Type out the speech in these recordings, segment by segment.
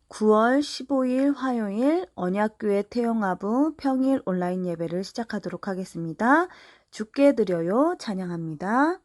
9월 15일 화요일 언약교회 태영아부 평일 온라인 예배를 시작하도록 하겠습니다. 주께 드려요 찬양합니다.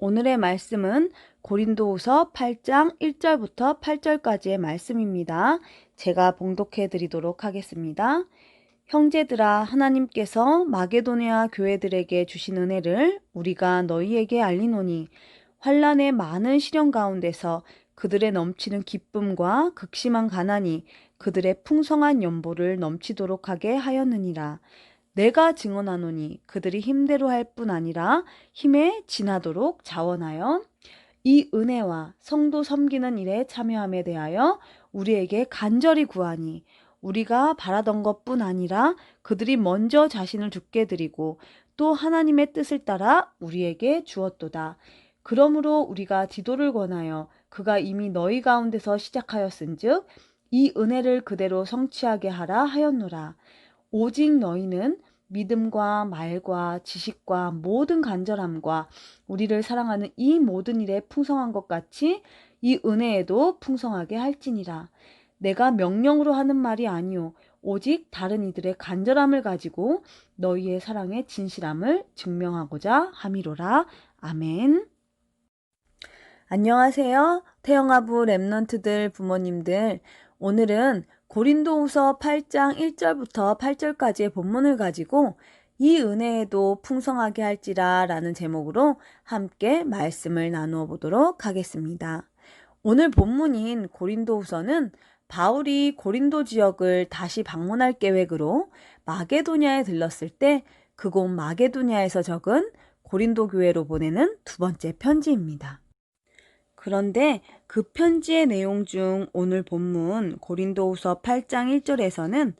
오늘의 말씀은 고린도후서 8장 1절부터 8절까지의 말씀입니다. 제가 봉독해 드리도록 하겠습니다. 형제들아, 하나님께서 마게도니아 교회들에게 주신 은혜를 우리가 너희에게 알리노니 환난의 많은 시련 가운데서 그들의 넘치는 기쁨과 극심한 가난이 그들의 풍성한 연보를 넘치도록 하게 하였느니라. 내가 증언하노니 그들이 힘대로 할 뿐 아니라 힘에 지나도록 자원하여 이 은혜와 성도 섬기는 일에 참여함에 대하여 우리에게 간절히 구하니 우리가 바라던 것뿐 아니라 그들이 먼저 자신을 죽게 드리고 또 하나님의 뜻을 따라 우리에게 주었도다. 그러므로 우리가 디도를 권하여 그가 이미 너희 가운데서 시작하였은즉 이 은혜를 그대로 성취하게 하라 하였노라. 오직 너희는 믿음과 말과 지식과 모든 간절함과 우리를 사랑하는 이 모든 일에 풍성한 것 같이 이 은혜에도 풍성하게 할지니라. 내가 명령으로 하는 말이 아니오 오직 다른 이들의 간절함을 가지고 너희의 사랑의 진실함을 증명하고자 함이로라. 아멘. 안녕하세요. 태영아부 랩넌트들 부모님들. 오늘은 고린도후서 8장 1절부터 8절까지의 본문을 가지고 이 은혜에도 풍성하게 할지라 라는 제목으로 함께 말씀을 나누어 보도록 하겠습니다. 오늘 본문인 고린도후서는 바울이 고린도 지역을 다시 방문할 계획으로 마게도냐에 들렀을 때 그곳 마게도냐에서 적은 고린도 교회로 보내는 두 번째 편지입니다. 그런데 그 편지의 내용 중 오늘 본문 고린도후서 8장 1절에서는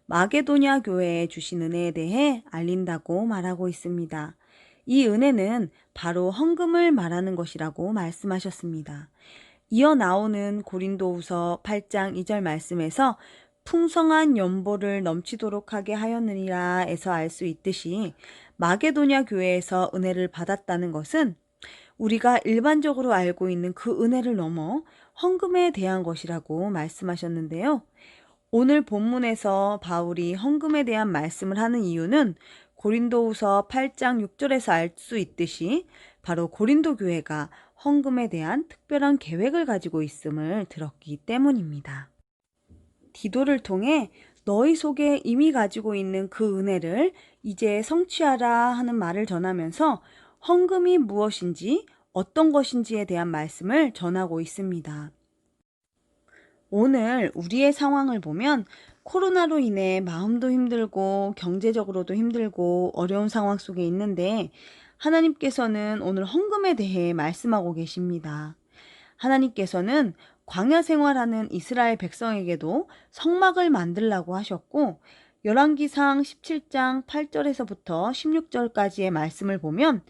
마게도냐 교회에 주신 은혜에 대해 알린다고 말하고 있습니다. 이 은혜는 바로 헌금을 말하는 것이라고 말씀하셨습니다. 이어 나오는 고린도후서 8장 2절 말씀에서 풍성한 연보를 넘치도록 하게 하였느니라 에서 알 수 있듯이 마게도냐 교회에서 은혜를 받았다는 것은 우리가 일반적으로 알고 있는 그 은혜를 넘어 헌금에 대한 것이라고 말씀하셨는데요. 오늘 본문에서 바울이 헌금에 대한 말씀을 하는 이유는 고린도후서 8장 6절에서 알 수 있듯이 바로 고린도 교회가 헌금에 대한 특별한 계획을 가지고 있음을 들었기 때문입니다. 디도를 통해 너희 속에 이미 가지고 있는 그 은혜를 이제 성취하라 하는 말을 전하면서 헌금이 무엇인지 어떤 것인지에 대한 말씀을 전하고 있습니다. 오늘 우리의 상황을 보면 코로나로 인해 마음도 힘들고 경제적으로도 힘들고 어려운 상황 속에 있는데 하나님께서는 오늘 헌금에 대해 말씀하고 계십니다. 하나님께서는 광야 생활하는 이스라엘 백성에게도 성막을 만들라고 하셨고 열왕기상 17장 8절에서부터 16절까지의 말씀을 보면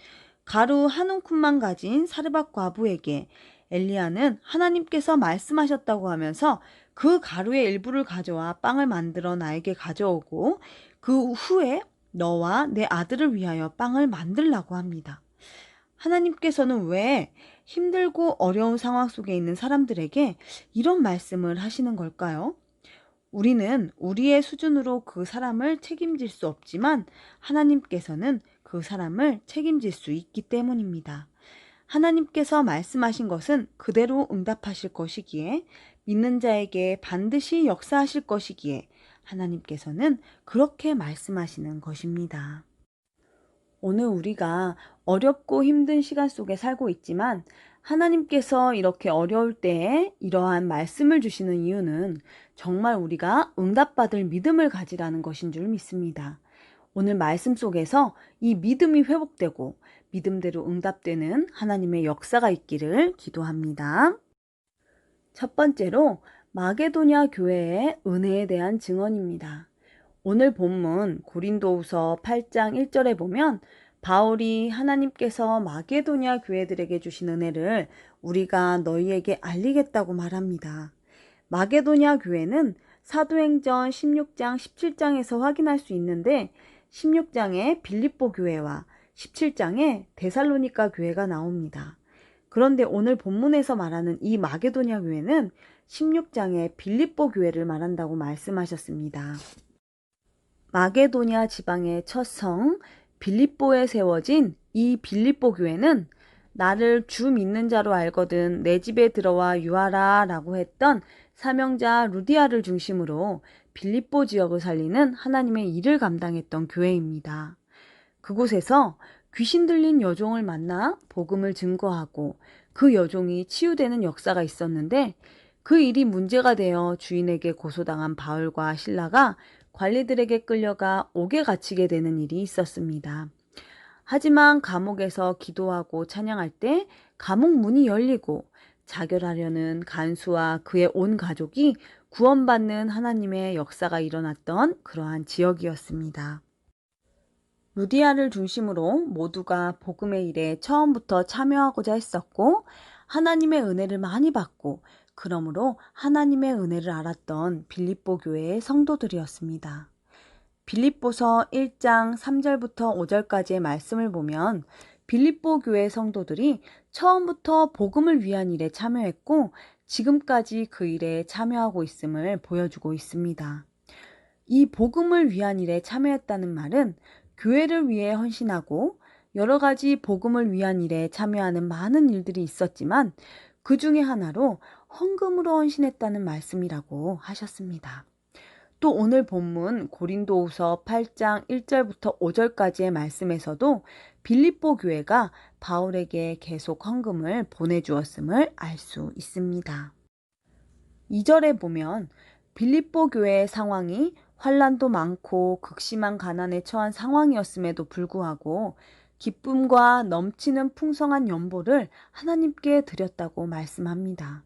가루 한 움큼만 가진 사르밧 과부에게 엘리야는 하나님께서 말씀하셨다고 하면서 그 가루의 일부를 가져와 빵을 만들어 나에게 가져오고 그 후에 너와 내 아들을 위하여 빵을 만들라고 합니다. 하나님께서는 왜 힘들고 어려운 상황 속에 있는 사람들에게 이런 말씀을 하시는 걸까요? 우리는 우리의 수준으로 그 사람을 책임질 수 없지만 하나님께서는 그 사람을 책임질 수 있기 때문입니다. 하나님께서 말씀하신 것은 그대로 응답하실 것이기에 믿는 자에게 반드시 역사하실 것이기에 하나님께서는 그렇게 말씀하시는 것입니다. 오늘 우리가 어렵고 힘든 시간 속에 살고 있지만 하나님께서 이렇게 어려울 때에 이러한 말씀을 주시는 이유는 정말 우리가 응답받을 믿음을 가지라는 것인 줄 믿습니다. 오늘 말씀 속에서 이 믿음이 회복되고 믿음대로 응답되는 하나님의 역사가 있기를 기도합니다. 첫 번째로 마게도냐 교회의 은혜에 대한 증언입니다. 오늘 본문 고린도후서 8장 1절에 보면 바울이 하나님께서 마게도냐 교회들에게 주신 은혜를 우리가 너희에게 알리겠다고 말합니다. 마게도냐 교회는 사도행전 16장 17장에서 확인할 수 있는데 16장에 빌립보 교회와 17장에 데살로니가 교회가 나옵니다. 그런데 오늘 본문에서 말하는 이 마게도냐 교회는 16장에 빌립보 교회를 말한다고 말씀하셨습니다. 마게도냐 지방의 첫 성 빌립보에 세워진 이 빌립보 교회는 나를 주 믿는 자로 알거든 내 집에 들어와 유하라 라고 했던 사명자 루디아를 중심으로 빌립보 지역을 살리는 하나님의 일을 감당했던 교회입니다. 그곳에서 귀신 들린 여종을 만나 복음을 증거하고 그 여종이 치유되는 역사가 있었는데 그 일이 문제가 되어 주인에게 고소당한 바울과 실라가 관리들에게 끌려가 옥에 갇히게 되는 일이 있었습니다. 하지만 감옥에서 기도하고 찬양할 때 감옥 문이 열리고 자결하려는 간수와 그의 온 가족이 구원받는 하나님의 역사가 일어났던 그러한 지역이었습니다. 루디아를 중심으로 모두가 복음의 일에 처음부터 참여하고자 했었고 하나님의 은혜를 많이 받고 그러므로 하나님의 은혜를 알았던 빌립보 교회의 성도들이었습니다. 빌립보서 1장 3절부터 5절까지의 말씀을 보면 빌립보 교회 성도들이 처음부터 복음을 위한 일에 참여했고 지금까지 그 일에 참여하고 있음을 보여주고 있습니다. 이 복음을 위한 일에 참여했다는 말은 교회를 위해 헌신하고 여러 가지 복음을 위한 일에 참여하는 많은 일들이 있었지만 그 중에 하나로 헌금으로 헌신했다는 말씀이라고 하셨습니다. 또 오늘 본문 고린도후서 8장 1절부터 5절까지의 말씀에서도 빌립보 교회가 바울에게 계속 헌금을 보내주었음을 알 수 있습니다. 2절에 보면 빌립보 교회의 상황이 환난도 많고 극심한 가난에 처한 상황이었음에도 불구하고 기쁨과 넘치는 풍성한 연보를 하나님께 드렸다고 말씀합니다.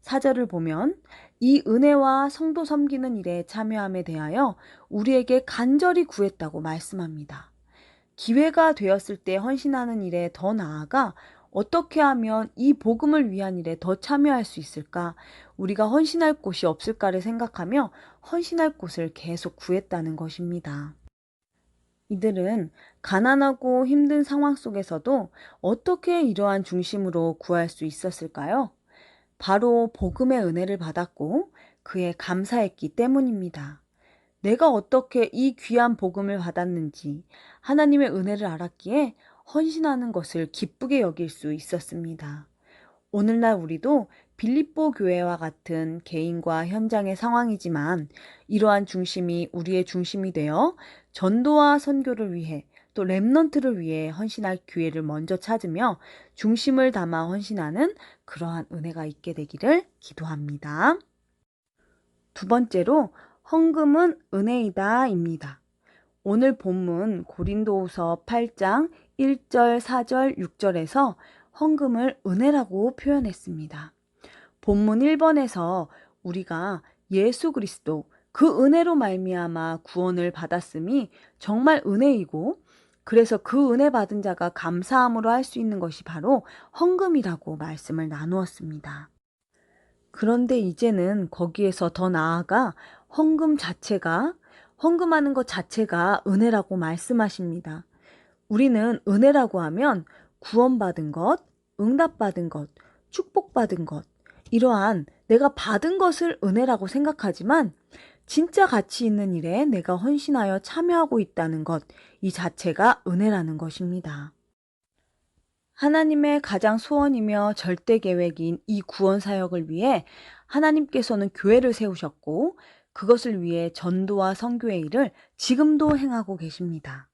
4절을 보면 이 은혜와 성도 섬기는 일에 참여함에 대하여 우리에게 간절히 구했다고 말씀합니다. 기회가 되었을 때 헌신하는 일에 더 나아가 어떻게 하면 이 복음을 위한 일에 더 참여할 수 있을까? 우리가 헌신할 곳이 없을까를 생각하며 헌신할 곳을 계속 구했다는 것입니다. 이들은 가난하고 힘든 상황 속에서도 어떻게 이러한 중심으로 구할 수 있었을까요? 바로 복음의 은혜를 받았고 그에 감사했기 때문입니다. 내가 어떻게 이 귀한 복음을 받았는지 하나님의 은혜를 알았기에 헌신하는 것을 기쁘게 여길 수 있었습니다. 오늘날 우리도 빌립보 교회와 같은 개인과 현장의 상황이지만 이러한 중심이 우리의 중심이 되어 전도와 선교를 위해 또 렘넌트를 위해 헌신할 기회를 먼저 찾으며 중심을 담아 헌신하는 그러한 은혜가 있게 되기를 기도합니다. 두 번째로 헌금은 은혜이다입니다. 오늘 본문 고린도후서 8장 1절, 4절, 6절에서 헌금을 은혜라고 표현했습니다. 본문 1번에서 우리가 예수 그리스도 그 은혜로 말미암아 구원을 받았음이 정말 은혜이고 그래서 그 은혜 받은 자가 감사함으로 할 수 있는 것이 바로 헌금이라고 말씀을 나누었습니다. 그런데 이제는 거기에서 더 나아가 헌금하는 것 자체가 은혜라고 말씀하십니다. 우리는 은혜라고 하면 구원받은 것, 응답받은 것, 축복받은 것, 이러한 내가 받은 것을 은혜라고 생각하지만 진짜 가치 있는 일에 내가 헌신하여 참여하고 있다는 것, 이 자체가 은혜라는 것입니다. 하나님의 가장 소원이며 절대 계획인 이 구원 사역을 위해 하나님께서는 교회를 세우셨고 그것을 위해 전도와 선교의 일을 지금도 행하고 계십니다.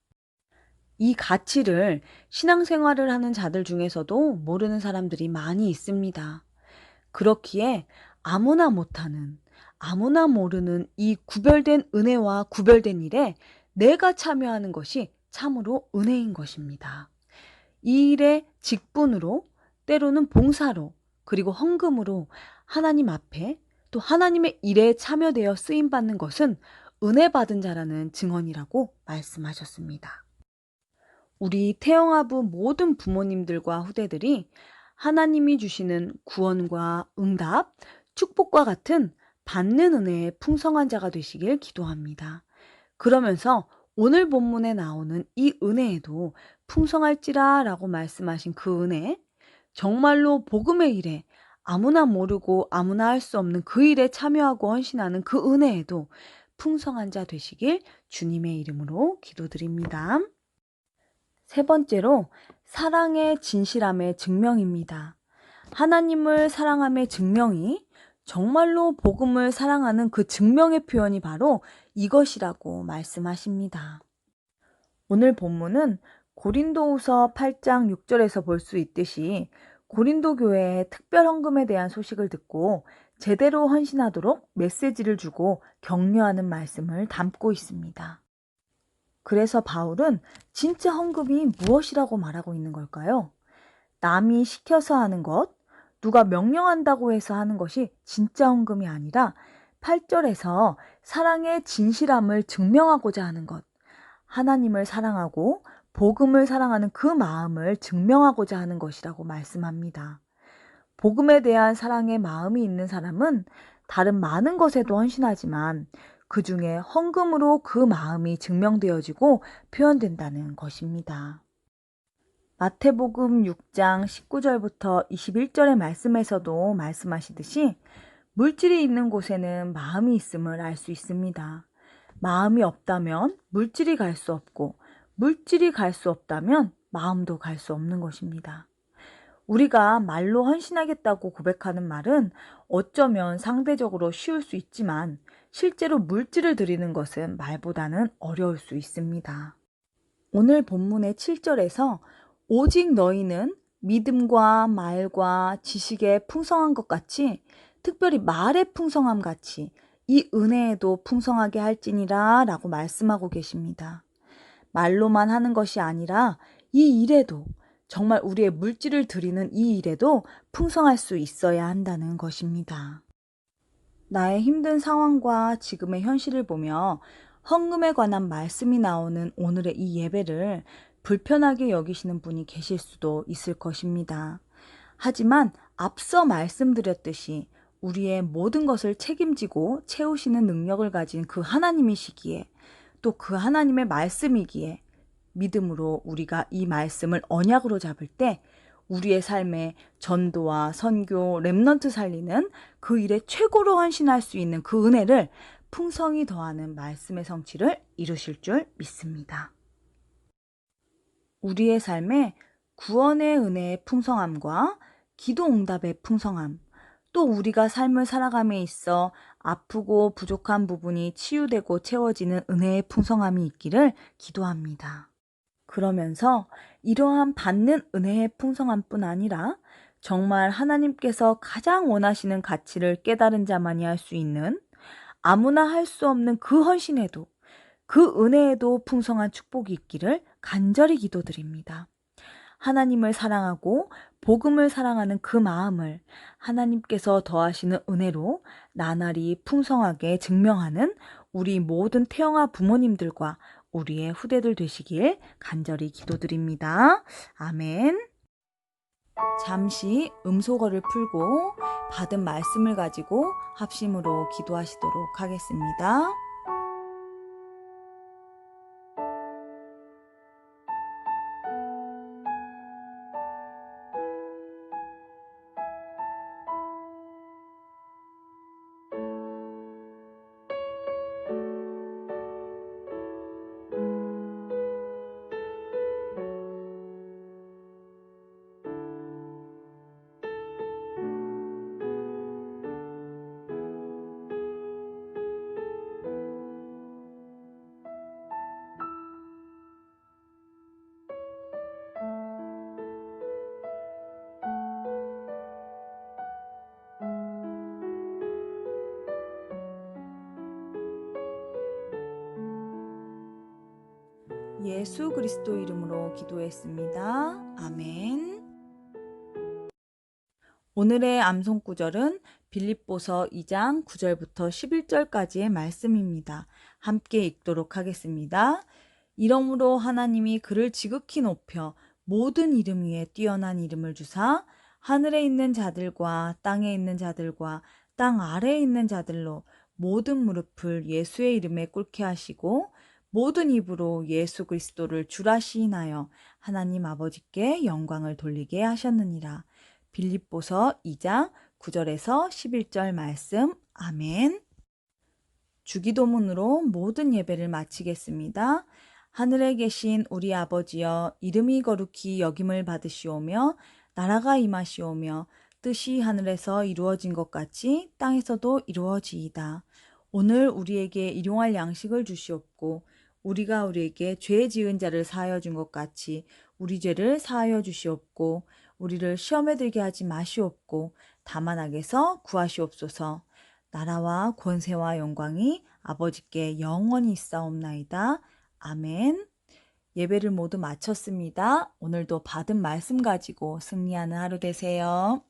이 가치를 신앙생활을 하는 자들 중에서도 모르는 사람들이 많이 있습니다. 그렇기에 아무나 못하는, 아무나 모르는 이 구별된 은혜와 구별된 일에 내가 참여하는 것이 참으로 은혜인 것입니다. 이 일에 직분으로, 때로는 봉사로, 그리고 헌금으로 하나님 앞에 또 하나님의 일에 참여되어 쓰임받는 것은 은혜 받은 자라는 증언이라고 말씀하셨습니다. 우리 태영아부 모든 부모님들과 후대들이 하나님이 주시는 구원과 응답, 축복과 같은 받는 은혜의 풍성한 자가 되시길 기도합니다. 그러면서 오늘 본문에 나오는 이 은혜에도 풍성할지라 라고 말씀하신 그 은혜, 정말로 복음의 일에 아무나 모르고 아무나 할 수 없는 그 일에 참여하고 헌신하는 그 은혜에도 풍성한 자 되시길 주님의 이름으로 기도드립니다. 세 번째로 사랑의 진실함의 증명입니다. 하나님을 사랑함의 증명이 정말로 복음을 사랑하는 그 증명의 표현이 바로 이것이라고 말씀하십니다. 오늘 본문은 고린도후서 8장 6절에서 볼 수 있듯이 고린도 교회의 특별 헌금에 대한 소식을 듣고 제대로 헌신하도록 메시지를 주고 격려하는 말씀을 담고 있습니다. 그래서 바울은 진짜 헌금이 무엇이라고 말하고 있는 걸까요? 남이 시켜서 하는 것, 누가 명령한다고 해서 하는 것이 진짜 헌금이 아니라 8절에서 사랑의 진실함을 증명하고자 하는 것, 하나님을 사랑하고 복음을 사랑하는 그 마음을 증명하고자 하는 것이라고 말씀합니다. 복음에 대한 사랑의 마음이 있는 사람은 다른 많은 것에도 헌신하지만 그 중에 헌금으로 그 마음이 증명되어지고 표현된다는 것입니다. 마태복음 6장 19절부터 21절의 말씀에서도 말씀하시듯이 물질이 있는 곳에는 마음이 있음을 알 수 있습니다. 마음이 없다면 물질이 갈 수 없고 물질이 갈 수 없다면 마음도 갈 수 없는 것입니다. 우리가 말로 헌신하겠다고 고백하는 말은 어쩌면 상대적으로 쉬울 수 있지만 실제로 물질을 드리는 것은 말보다는 어려울 수 있습니다. 오늘 본문의 7절에서 오직 너희는 믿음과 말과 지식에 풍성한 것 같이, 특별히 말의 풍성함 같이 이 은혜에도 풍성하게 할지니라 라고 말씀하고 계십니다. 말로만 하는 것이 아니라 이 일에도, 정말 우리의 물질을 드리는 이 일에도 풍성할 수 있어야 한다는 것입니다. 나의 힘든 상황과 지금의 현실을 보며 헌금에 관한 말씀이 나오는 오늘의 이 예배를 불편하게 여기시는 분이 계실 수도 있을 것입니다. 하지만 앞서 말씀드렸듯이 우리의 모든 것을 책임지고 채우시는 능력을 가진 그 하나님이시기에, 또 그 하나님의 말씀이기에 믿음으로 우리가 이 말씀을 언약으로 잡을 때 우리의 삶에 전도와 선교, 렘넌트 살리는 그 일에 최고로 헌신할 수 있는 그 은혜를 풍성히 더하는 말씀의 성취를 이루실 줄 믿습니다. 우리의 삶에 구원의 은혜의 풍성함과 기도 응답의 풍성함, 또 우리가 삶을 살아감에 있어 아프고 부족한 부분이 치유되고 채워지는 은혜의 풍성함이 있기를 기도합니다. 그러면서 이러한 받는 은혜의 풍성함뿐 아니라 정말 하나님께서 가장 원하시는 가치를 깨달은 자만이 할 수 있는, 아무나 할 수 없는 그 헌신에도, 그 은혜에도 풍성한 축복이 있기를 간절히 기도드립니다. 하나님을 사랑하고 복음을 사랑하는 그 마음을 하나님께서 더하시는 은혜로 나날이 풍성하게 증명하는 우리 모든 태영아 부모님들과 우리의 후대들 되시길 간절히 기도드립니다. 아멘. 잠시 음소거를 풀고 받은 말씀을 가지고 합심으로 기도하시도록 하겠습니다. 예수 그리스도 이름으로 기도했습니다. 아멘. 오늘의 암송 구절은 빌립보서 2장 9절부터 11절까지의 말씀입니다. 함께 읽도록 하겠습니다. 이러므로 하나님이 그를 지극히 높여 모든 이름 위에 뛰어난 이름을 주사 하늘에 있는 자들과 땅에 있는 자들과 땅 아래에 있는 자들로 모든 무릎을 예수의 이름에 꿇게 하시고 모든 입으로 예수 그리스도를 주라 시인하여 하나님 아버지께 영광을 돌리게 하셨느니라. 빌립보서 2장 9절에서 11절 말씀. 아멘. 주기도문으로 모든 예배를 마치겠습니다. 하늘에 계신 우리 아버지여, 이름이 거룩히 여김을 받으시오며 나라가 임하시오며 뜻이 하늘에서 이루어진 것 같이 땅에서도 이루어지이다. 오늘 우리에게 일용할 양식을 주시옵고 우리가 우리에게 죄 지은 자를 사하여 준 것 같이 우리 죄를 사하여 주시옵고 우리를 시험에 들게 하지 마시옵고 다만 악에서 구하시옵소서. 나라와 권세와 영광이 아버지께 영원히 있사옵나이다. 아멘. 예배를 모두 마쳤습니다. 오늘도 받은 말씀 가지고 승리하는 하루 되세요.